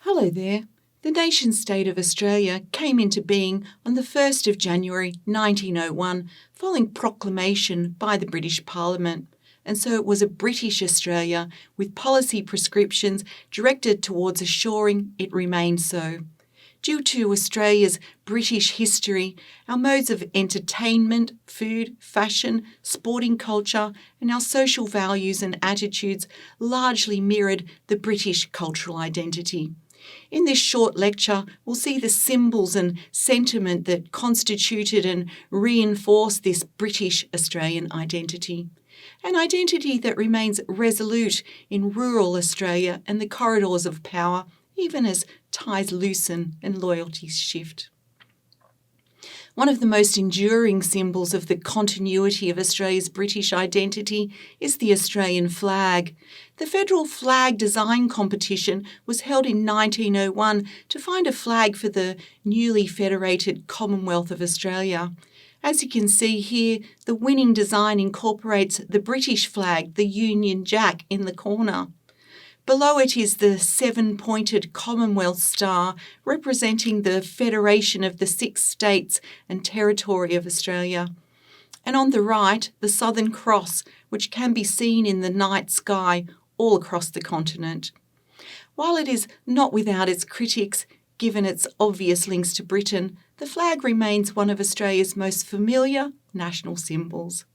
Hello there. The nation-state of Australia came into being on the 1st of January 1901 following proclamation by the British Parliament, and so it was a British Australia with policy prescriptions directed towards assuring it remained so. Due to Australia's British history, our modes of entertainment, food, fashion, sporting culture, and our social values and attitudes largely mirrored the British cultural identity. In this short lecture, we'll see the symbols and sentiment that constituted and reinforced this British Australian identity. An identity that remains resolute in rural Australia and the corridors of power, even as ties loosen and loyalties shift. One of the most enduring symbols of the continuity of Australia's British identity is the Australian flag. The Federal Flag Design Competition was held in 1901 to find a flag for the newly federated Commonwealth of Australia. As you can see here, the winning design incorporates the British flag, the Union Jack, in the corner. Below it is the seven-pointed Commonwealth star representing the federation of the 6 states and territory of Australia. And on the right, the Southern Cross, which can be seen in the night sky all across the continent. While it is not without its critics, given its obvious links to Britain, the flag remains one of Australia's most familiar national symbols.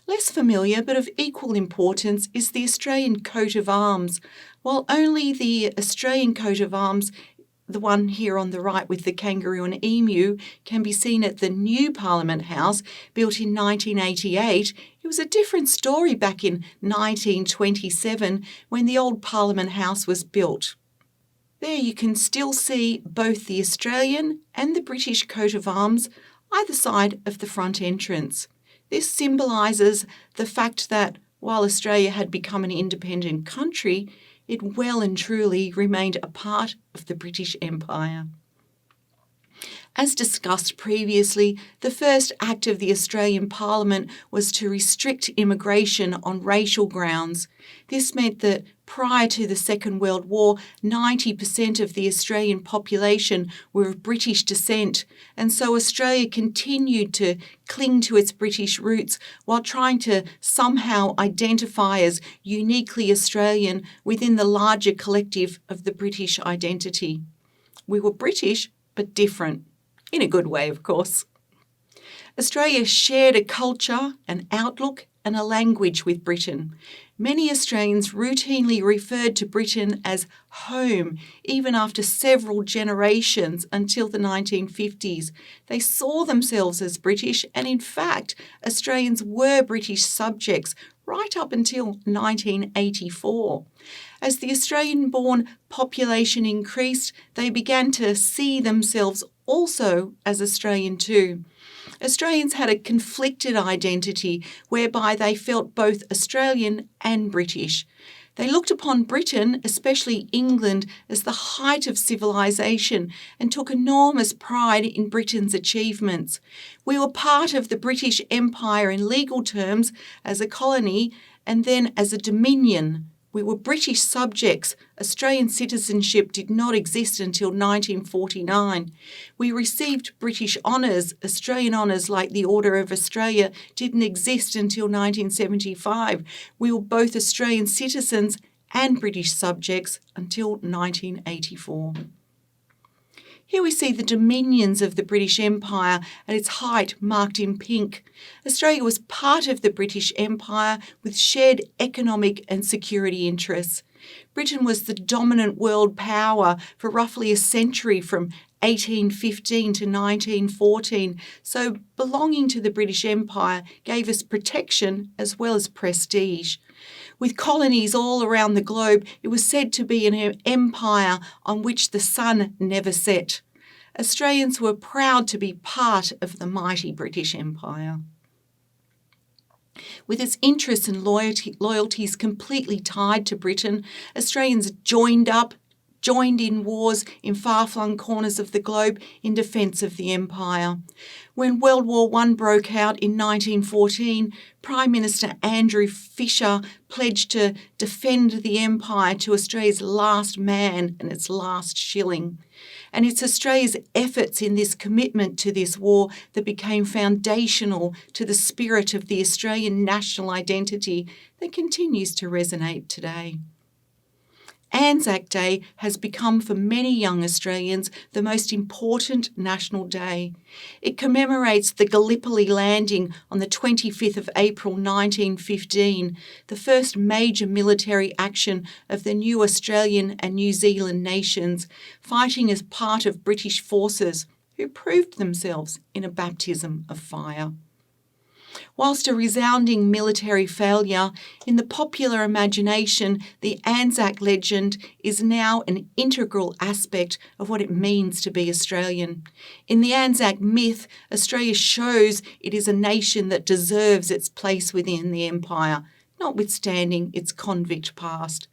Less familiar, but of equal importance, is the Australian coat of arms. While only the Australian coat of arms, the one here on the right with the kangaroo and emu, can be seen at the new Parliament House, built in 1988, it was a different story back in 1927 when the old Parliament House was built. There you can still see both the Australian and the British coat of arms either side of the front entrance. This symbolises the fact that while Australia had become an independent country, it well and truly remained a part of the British Empire. As discussed previously, the first act of the Australian Parliament was to restrict immigration on racial grounds. This meant that prior to the Second World War, 90% of the Australian population were of British descent, and so Australia continued to cling to its British roots while trying to somehow identify as uniquely Australian within the larger collective of the British identity. We were British, but different. In a good way, of course. Australia shared a culture, an outlook, and a language with Britain. Many Australians routinely referred to Britain as home, even after several generations until the 1950s. They saw themselves as British, and in fact, Australians were British subjects right up until 1984. As the Australian-born population increased, they began to see themselves also as Australian too. Australians had a conflicted identity whereby they felt both Australian and British. They looked upon Britain, especially England, as the height of civilization and took enormous pride in Britain's achievements. We were part of the British Empire in legal terms as a colony and then as a dominion. We were British subjects. Australian citizenship did not exist until 1949. We received British honours. Australian honours like the Order of Australia didn't exist until 1975. We were both Australian citizens and British subjects until 1984. Here we see the dominions of the British Empire at its height marked in pink. Australia was part of the British Empire with shared economic and security interests. Britain was the dominant world power for roughly a century from 1815 to 1914, so belonging to the British Empire gave us protection as well as prestige. With colonies all around the globe, it was said to be an empire on which the sun never set. Australians were proud to be part of the mighty British Empire. With its interests and loyalties completely tied to Britain, Australians joined up joined in wars in far-flung corners of the globe in defence of the empire. When World War I broke out in 1914, Prime Minister Andrew Fisher pledged to defend the empire to Australia's last man and its last shilling. And it's Australia's efforts in this commitment to this war that became foundational to the spirit of the Australian national identity that continues to resonate today. Anzac Day has become for many young Australians the most important national day. It commemorates the Gallipoli landing on the 25th of April 1915, the first major military action of the new Australian and New Zealand nations, fighting as part of British forces who proved themselves in a baptism of fire. Whilst a resounding military failure, in the popular imagination, the Anzac legend is now an integral aspect of what it means to be Australian. In the Anzac myth, Australia shows it is a nation that deserves its place within the empire, notwithstanding its convict past.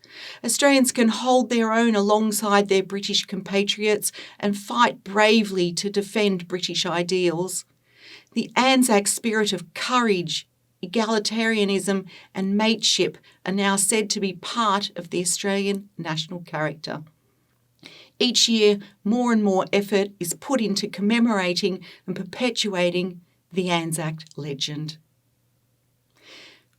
Australians can hold their own alongside their British compatriots and fight bravely to defend British ideals. The Anzac spirit of courage, egalitarianism and mateship are now said to be part of the Australian national character. Each year, more and more effort is put into commemorating and perpetuating the Anzac legend.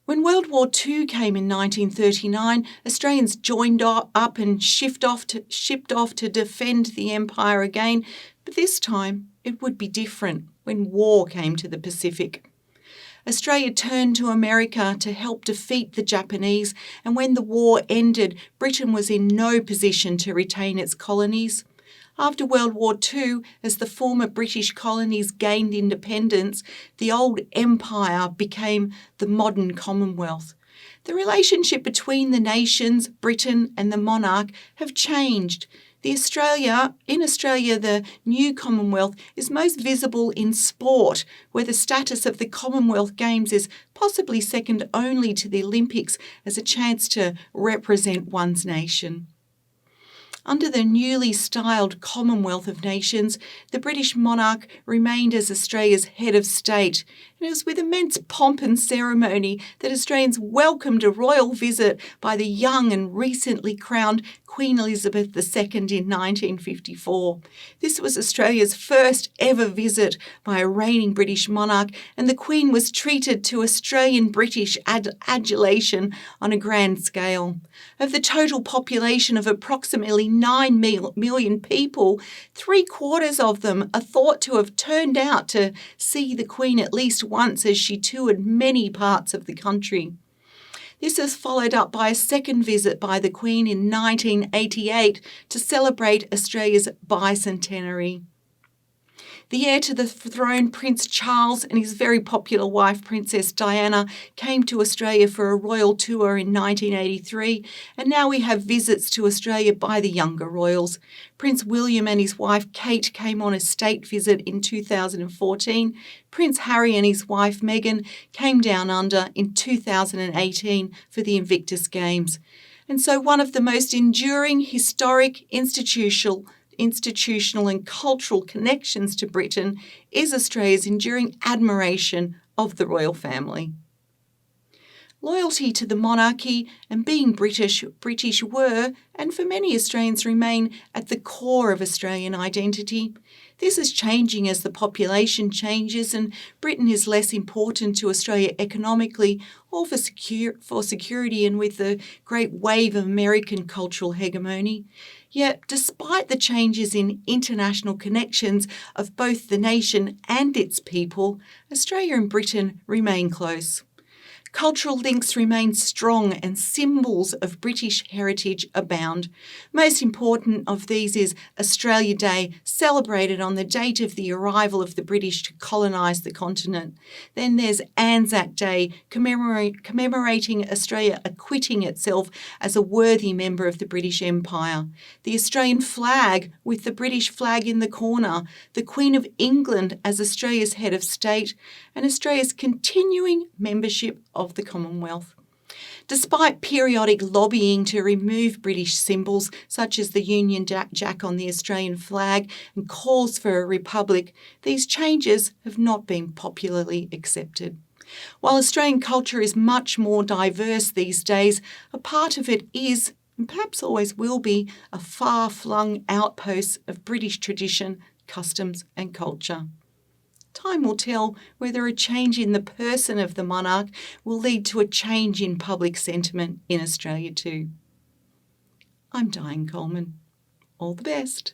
When World War II came in 1939, Australians joined up and shipped off to defend the empire again, but this time it would be different when war came to the Pacific. Australia turned to America to help defeat the Japanese, and when the war ended, Britain was in no position to retain its colonies. After World War II, as the former British colonies gained independence, the old empire became the modern Commonwealth. The relationship between the nations, Britain and the monarch, have changed. In Australia, the new Commonwealth is most visible in sport, where the status of the Commonwealth Games is possibly second only to the Olympics as a chance to represent one's nation. Under the newly styled Commonwealth of Nations, the British monarch remained as Australia's head of state, and it was with immense pomp and ceremony that Australians welcomed a royal visit by the young and recently crowned Queen Elizabeth II in 1954. This was Australia's first ever visit by a reigning British monarch, and the Queen was treated to Australian-British adulation on a grand scale. Of the total population of approximately 9 million people, 3/4 of them are thought to have turned out to see the Queen at least once as she toured many parts of the country. This was followed up by a second visit by the Queen in 1988 to celebrate Australia's bicentenary. The heir to the throne, Prince Charles, and his very popular wife, Princess Diana, came to Australia for a royal tour in 1983, and now we have visits to Australia by the younger royals. Prince William and his wife Kate came on a state visit in 2014. Prince Harry and his wife Meghan came down under in 2018 for the Invictus Games. And so one of the most enduring, historic, institutional and cultural connections to Britain is Australia's enduring admiration of the royal family. Loyalty to the monarchy and being British were, and for many Australians remain, at the core of Australian identity. This is changing as the population changes and Britain is less important to Australia economically or for security and with the great wave of American cultural hegemony. Yet, despite the changes in international connections of both the nation and its people, Australia and Britain remain close. Cultural links remain strong and symbols of British heritage abound. Most important of these is Australia Day, celebrated on the date of the arrival of the British to colonise the continent. Then there's Anzac Day, commemorating Australia acquitting itself as a worthy member of the British Empire. The Australian flag, with the British flag in the corner, the Queen of England as Australia's head of state, and Australia's continuing membership of the Commonwealth. Despite periodic lobbying to remove British symbols such as the Union Jack on the Australian flag and calls for a republic, these changes have not been popularly accepted. While Australian culture is much more diverse these days, a part of it is, and perhaps always will be, a far-flung outpost of British tradition, customs and culture. Time will tell whether a change in the person of the monarch will lead to a change in public sentiment in Australia too. I'm Diane Colman. All the best.